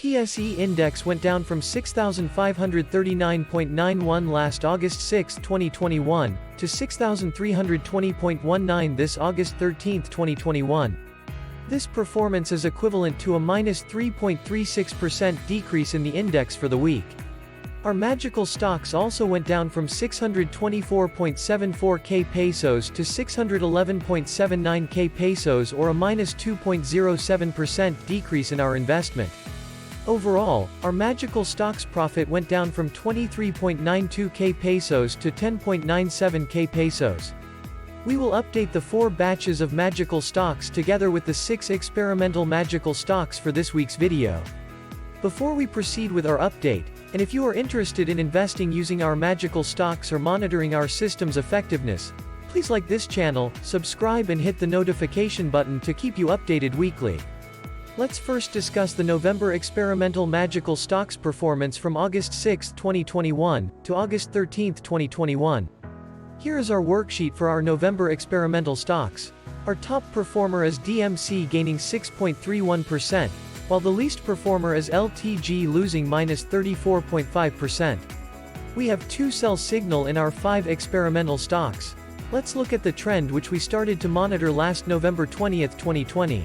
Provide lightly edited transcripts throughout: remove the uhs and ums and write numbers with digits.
PSE index went down from 6,539.91 last August 6, 2021, to 6,320.19 this August 13, 2021. This performance is equivalent to a -3.36% decrease in the index for the week. Our magical stocks also went down from 624.74k pesos to 611.79k pesos, or a -2.07% decrease in our investment. Overall, our magical stocks profit went down from 23.92k pesos to 10.97k pesos. We will update the 4 batches of magical stocks together with the 6 experimental magical stocks for this week's video. Before we proceed with our update, and if you are interested in investing using our magical stocks or monitoring our system's effectiveness, please like this channel, subscribe and hit the notification button to keep you updated weekly. Let's first discuss the November experimental magical stocks performance from August 6, 2021, to August 13, 2021. Here is our worksheet for our November experimental stocks. Our top performer is DMC gaining 6.31%, while the least performer is LTG losing -34.5%. We have 2 sell signal in our 5 experimental stocks. Let's look at the trend which we started to monitor last November 20, 2020.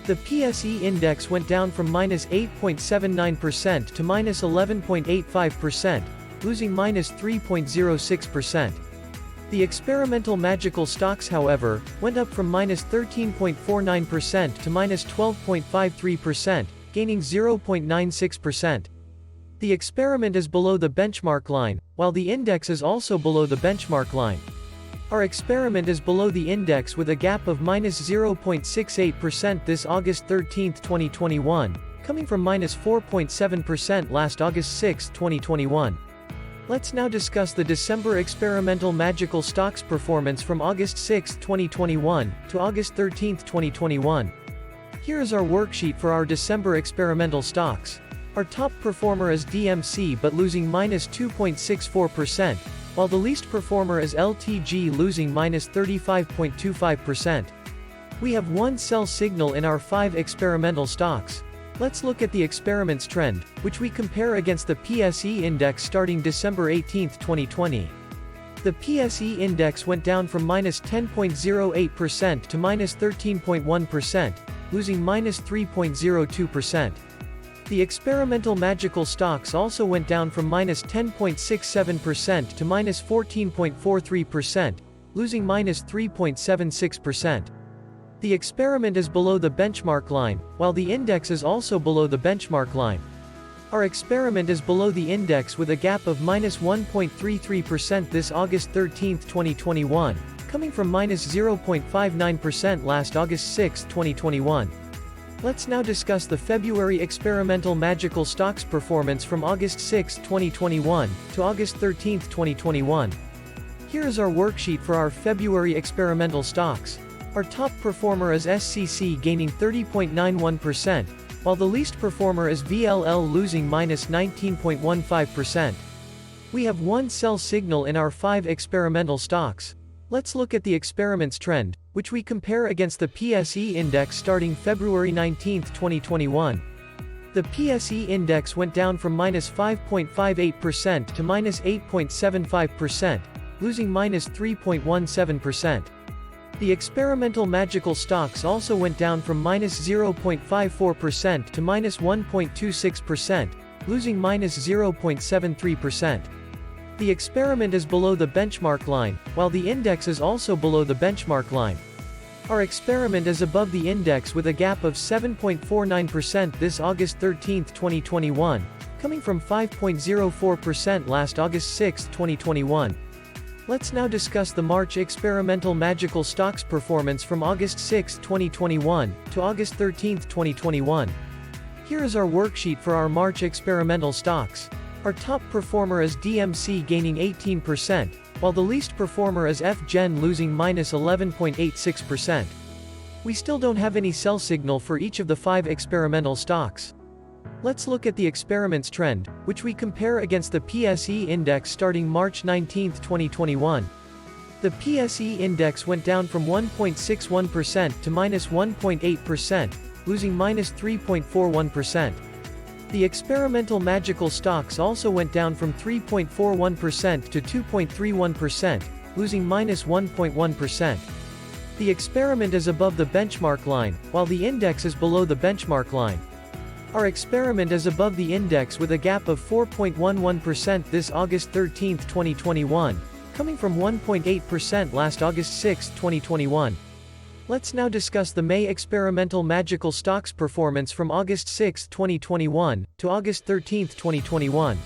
The PSE index went down from -8.79% to -11.85%, losing -3.06%. The experimental magical stocks, however, went up from -13.49% to -12.53%, gaining 0.96%. The experiment is below the benchmark line, while the index is also below the benchmark line. Our experiment is below the index with a gap of -0.68% this August 13, 2021, coming from -4.7% last August 6, 2021. Let's now discuss the December experimental magical stocks performance from August 6, 2021, to August 13, 2021. Here is our worksheet for our December experimental stocks. Our top performer is DMC but losing -2.64%, while the least performer is LTG losing -35.25%. We have 1 sell signal in our 5 experimental stocks. Let's look at the experiment's trend, which we compare against the PSE index starting December 18, 2020. The PSE index went down from -10.08% to -13.1%, losing -3.02%. The experimental magical stocks also went down from -10.67% to -14.43%, losing -3.76%. The experiment is below the benchmark line, while the index is also below the benchmark line. Our experiment is below the index with a gap of -1.33% this August 13, 2021, coming from -0.59% last August 6, 2021. Let's now discuss the February experimental magical stocks performance from August 6, 2021, to August 13, 2021. Here is our worksheet for our February experimental stocks. Our top performer is SCC gaining 30.91%, while the least performer is VLL losing -19.15%. We have 1 sell signal in our 5 experimental stocks. Let's look at the experiment's trend, which we compare against the PSE index starting February 19, 2021. The PSE index went down from -5.58% to -8.75%, losing -3.17%. The experimental magical stocks also went down from -0.54% to -1.26%, losing -0.73%. The experiment is below the benchmark line, while the index is also below the benchmark line. Our experiment is above the index with a gap of 7.49% this August 13, 2021, coming from 5.04% last August 6, 2021. Let's now discuss the March experimental magical stocks performance from August 6, 2021, to August 13, 2021. Here is our worksheet for our March experimental stocks. Our top performer is DMC gaining 18%, while the least performer is FGen losing -11.86%. We still don't have any sell signal for each of the 5 experimental stocks. Let's look at the experiment's trend, which we compare against the PSE index starting March 19, 2021. The PSE index went down from 1.61% to -1.8%, losing -3.41%. The experimental magical stocks also went down from 3.41% to 2.31%, losing -1.1%. The experiment is above the benchmark line, while the index is below the benchmark line. Our experiment is above the index with a gap of 4.11% this August 13, 2021, coming from 1.8% last August 6, 2021. Let's now discuss the May experimental magical stocks performance from August 6, 2021, to August 13, 2021.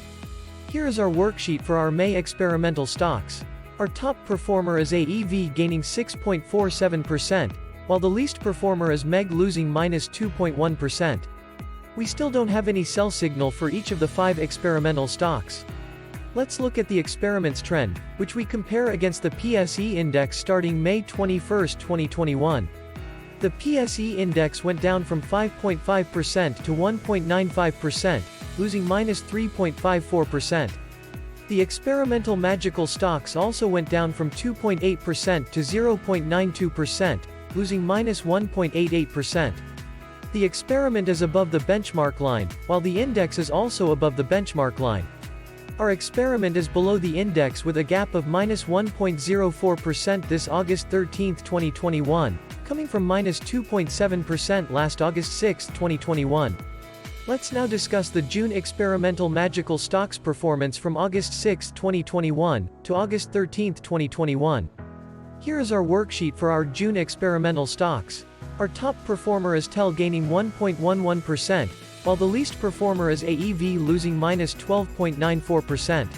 Here is our worksheet for our May experimental stocks. Our top performer is AEV gaining 6.47%, while the least performer is MEG losing -2.1%. We still don't have any sell signal for each of the 5 experimental stocks. Let's look at the experiment's trend, which we compare against the PSE index starting May 21, 2021. The PSE index went down from 5.5% to 1.95%, losing -3.54%. The experimental magical stocks also went down from 2.8% to 0.92%, losing -1.88%. The experiment is above the benchmark line, while the index is also above the benchmark line. Our experiment is below the index with a gap of -1.04% this August 13, 2021, coming from -2.7% last August 6, 2021. Let's now discuss the June experimental magical stocks performance from August 6, 2021, to August 13, 2021. Here is our worksheet for our June experimental stocks. Our top performer is TEL gaining 1.11%, while the least performer is AEV losing -12.94%.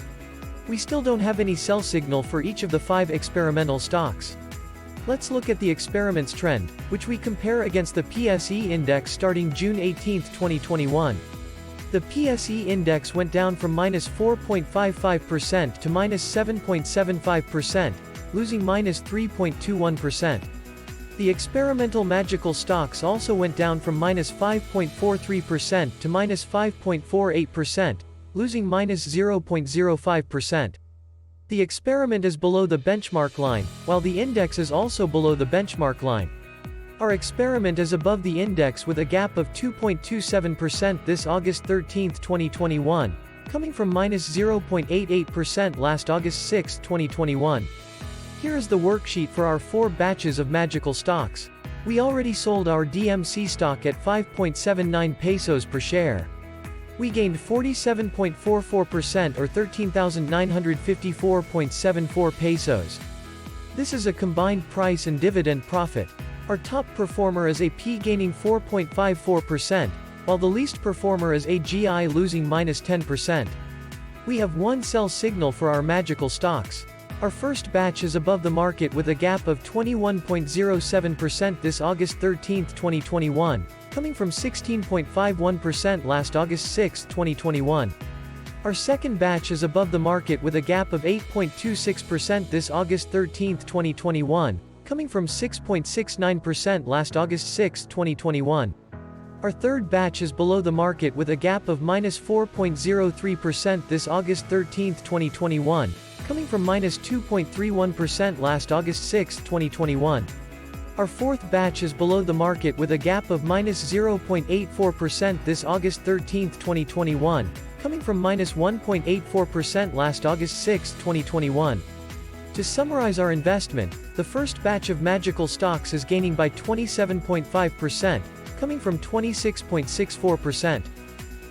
We still don't have any sell signal for each of the 5 experimental stocks. Let's look at the experiment's trend, which we compare against the PSE index starting June 18, 2021. The PSE index went down from -4.55% to -7.75%, losing -3.21%. The experimental magical stocks also went down from -5.43% to -5.48%, losing -0.05%. The experiment is below the benchmark line, while the index is also below the benchmark line. Our experiment is above the index with a gap of 2.27% this August 13, 2021, coming from -0.88% last August 6, 2021. Here is the worksheet for our 4 batches of magical stocks. We already sold our DMC stock at 5.79 pesos per share. We gained 47.44% or 13,954.74 pesos. This is a combined price and dividend profit. Our top performer is AP gaining 4.54%, while the least performer is AGI losing -10%. We have one sell signal for our magical stocks. Our first batch is above the market with a gap of 21.07% this August 13, 2021, coming from 16.51% last August 6, 2021. Our second batch is above the market with a gap of 8.26% this August 13, 2021, coming from 6.69% last August 6, 2021. Our third batch is below the market with a gap of -4.03% this August 13, 2021, coming from -2.31% last August 6, 2021. Our fourth batch is below the market with a gap of -0.84% this August 13, 2021, coming from -1.84% last August 6, 2021. To summarize our investment, the first batch of magical stocks is gaining by 27.5%, coming from 26.64%.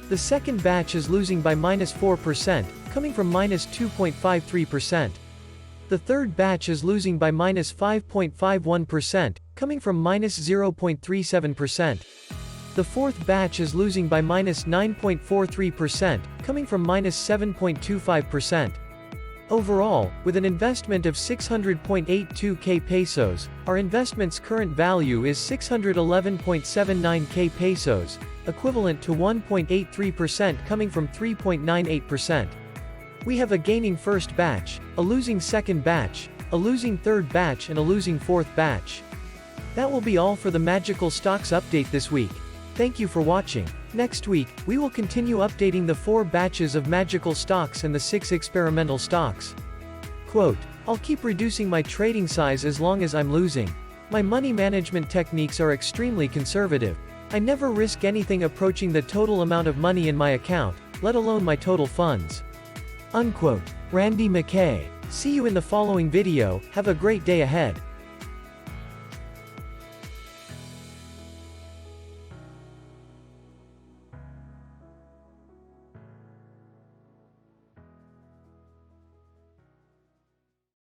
The second batch is losing by -4%, coming from -2.53%. The third batch is losing by -5.51%, coming from -0.37%. The fourth batch is losing by -9.43%, coming from -7.25%. Overall, with an investment of 600.82k pesos, our investment's current value is 611.79k pesos, equivalent to 1.83% coming from 3.98%. We have a gaining first batch, a losing second batch, a losing third batch and a losing fourth batch. That will be all for the Magical Stocks update this week. Thank you for watching. Next week, we will continue updating the 4 batches of magical stocks and the 6 experimental stocks. Quote, I'll keep reducing my trading size as long as I'm losing. My money management techniques are extremely conservative. I never risk anything approaching the total amount of money in my account, let alone my total funds." Unquote. Randy McKay. See you in the following video, have a great day ahead.